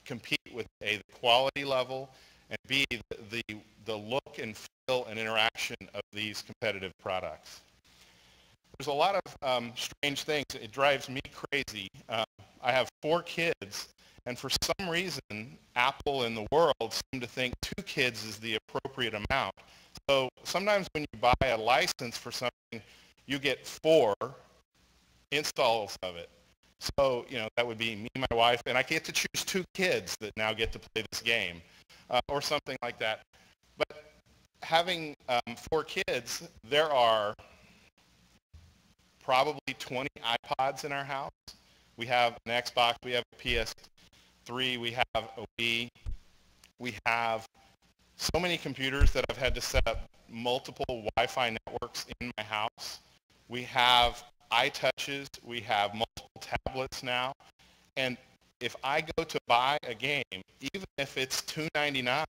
compete with A, the quality level, and B, the look and feel and interaction of these competitive products. There's a lot of strange things. It drives me crazy. I have 4 kids, and for some reason, Apple and the world seem to think 2 kids is the appropriate amount. So sometimes when you buy a license for something, you get 4 installs of it. So, that would be me, my wife, and I get to choose 2 kids that now get to play this game, or something like that. But having 4 kids, there are probably 20 iPods in our house. We have an Xbox, we have a PS3, we have a Wii. We have so many computers that I've had to set up multiple Wi-Fi networks in my house. We have iTouches, we have multiple tablets now, and if I go to buy a game, even if it's $2.99,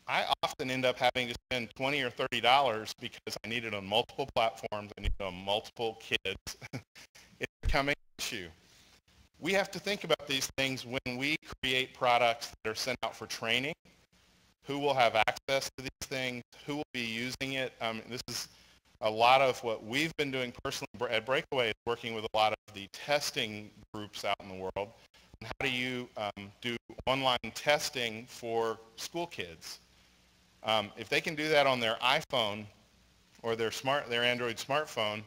I often end up having to spend $20 or $30 because I need it on multiple platforms, I need it on multiple kids. It's becoming an issue. We have to think about these things when we create products that are sent out for training. Who will have access to these things? Who will be using it? This is a lot of what we've been doing personally at Breakaway, is working with a lot of the testing groups out in the world. And how do you do online testing for school kids? If they can do that on their iPhone or their Android smartphone,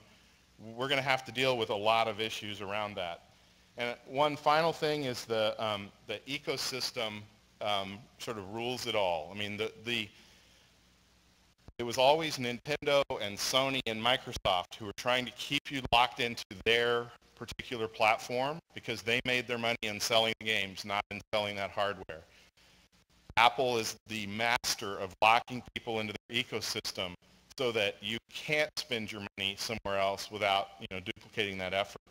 we're going to have to deal with a lot of issues around that. And one final thing is the ecosystem sort of rules it all. I mean, it was always Nintendo and Sony and Microsoft who were trying to keep you locked into their particular platform because they made their money in selling the games, not in selling that hardware. Apple is the master of locking people into their ecosystem so that you can't spend your money somewhere else without duplicating that effort.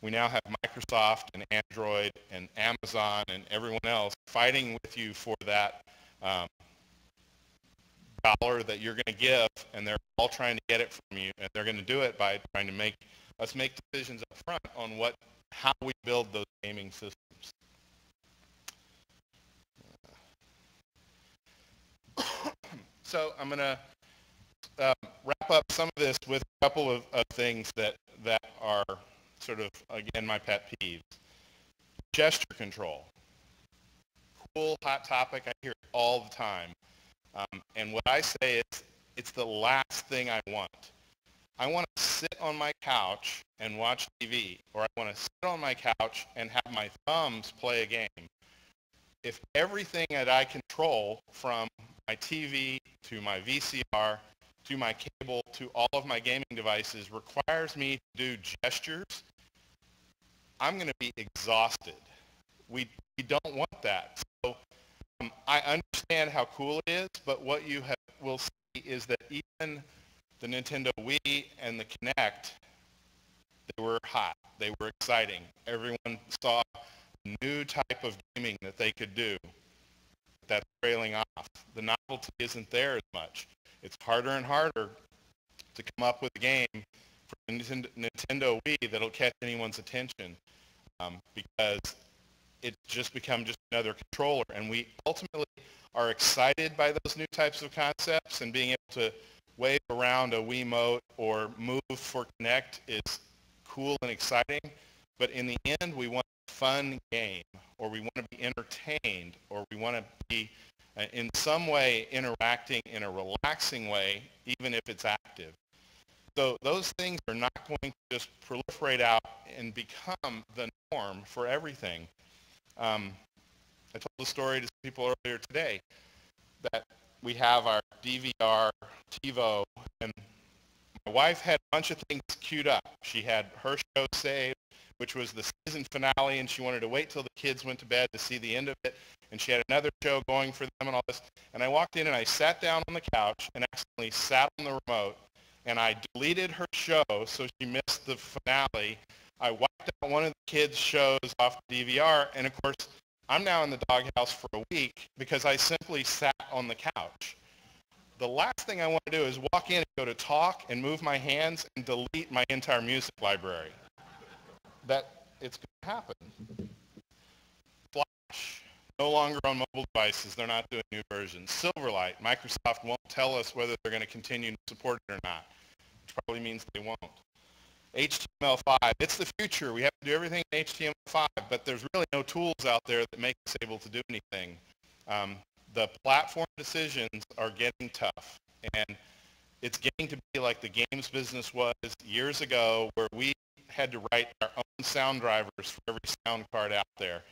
We now have Microsoft and Android and Amazon and everyone else fighting with you for that dollar that you're going to give, and they're all trying to get it from you, and they're going to do it by trying to make us make decisions up front on how we build those gaming systems. So I'm going to wrap up some of this with a couple of things that are sort of, again, my pet peeves. Gesture control. Cool, hot topic. I hear it all the time. And what I say is, it's the last thing I want. I want to sit on my couch and watch TV, or I want to sit on my couch and have my thumbs play a game. If everything that I control, from my TV to my VCR to my cable to all of my gaming devices, requires me to do gestures, I'm going to be exhausted. We don't want that. So I understand how cool it is, but what you will see is that even the Nintendo Wii and the Kinect, they were hot. They were exciting. Everyone saw a new type of gaming that they could do. That's trailing off. The novelty isn't there as much. It's harder and harder to come up with a game for the Nintendo Wii that'll catch anyone's attention because it's just become just another controller. And we ultimately are excited by those new types of concepts, and being able to wave around a Wiimote or move for Kinect is cool and exciting. But in the end, we want a fun game, or we want to be entertained, or we want to be in some way interacting in a relaxing way, even if it's active. So those things are not going to just proliferate out and become the norm for everything. I told the story to some people earlier today that we have our DVR TiVo, and my wife had a bunch of things queued up. She had her show saved, which was the season finale, and she wanted to wait till the kids went to bed to see the end of it, and she had another show going for them and all this. And I walked in and I sat down on the couch and accidentally sat on the remote, and I deleted her show so she missed the finale. I wiped out one of the kids' shows off the DVR, and of course, I'm now in the doghouse for a week because I simply sat on the couch. The last thing I want to do is walk in and go to talk and move my hands and delete my entire music library. It's going to happen. Flash Watch, no longer on mobile devices. They're not doing new versions. Silverlight, Microsoft won't tell us whether they're going to continue to support it or not, which probably means they won't. HTML5, it's the future. We have to do everything in HTML5, but there's really no tools out there that make us able to do anything. The platform decisions are getting tough, and it's getting to be like the games business was years ago, where we had to write our own sound drivers for every sound card out there.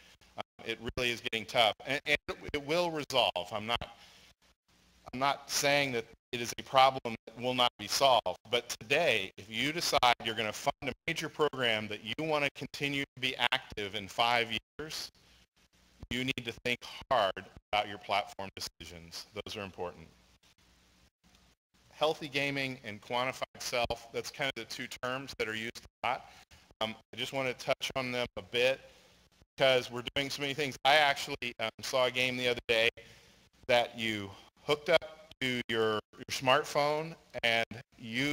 It really is getting tough, and it will resolve. I'm not saying that it is a problem that will not be solved, but today, if you decide you're going to fund a major program that you want to continue to be active in 5 years, you need to think hard about your platform decisions. Those are important. Healthy gaming and quantified self, that's kind of the two terms that are used a lot. I just want to touch on them a bit because we're doing so many things. I actually saw a game the other day that you hooked up to your smartphone and you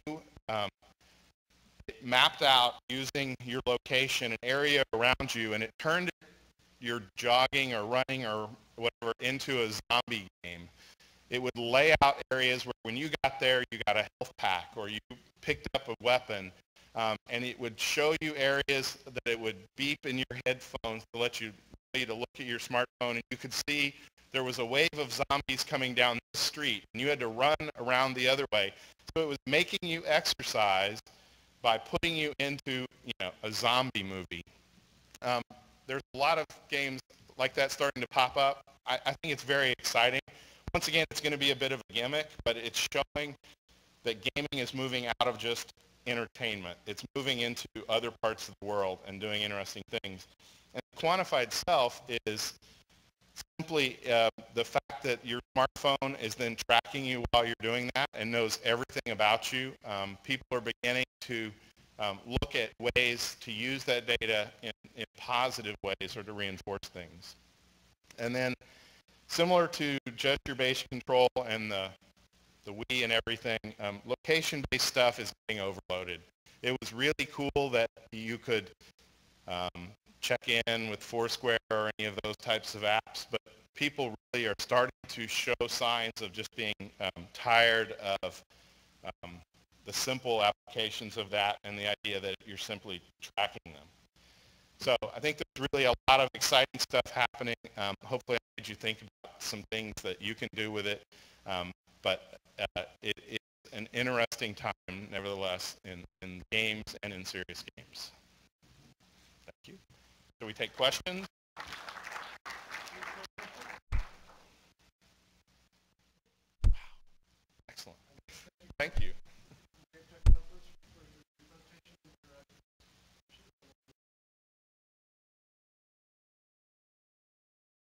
mapped out using your location an area around you, and it turned your jogging or running or whatever into a zombie game. It would lay out areas where when you got there, you got a health pack or you picked up a weapon, and it would show you areas that it would beep in your headphones to let you to look at your smartphone, and you could see there was a wave of zombies coming down the street, and you had to run around the other way. So it was making you exercise by putting you into, a zombie movie. There's a lot of games like that starting to pop up. I think it's very exciting. Once again, it's going to be a bit of a gimmick, but it's showing that gaming is moving out of just entertainment. It's moving into other parts of the world and doing interesting things. And quantified self is simply the fact that your smartphone is then tracking you while you're doing that and knows everything about you. People are beginning to look at ways to use that data in positive ways or to reinforce things. And then similar to gesture-based control and the Wii and everything, location-based stuff is getting overloaded. It was really cool that you could check in with Foursquare or any of those types of apps, but people really are starting to show signs of just being tired of the simple applications of that and the idea that you're simply tracking them. So I think there's really a lot of exciting stuff happening. Hopefully I made you think about some things that you can do with it. But it is an interesting time, nevertheless, in games and in serious games. Thank you. Shall we take questions? Excellent. Thank you.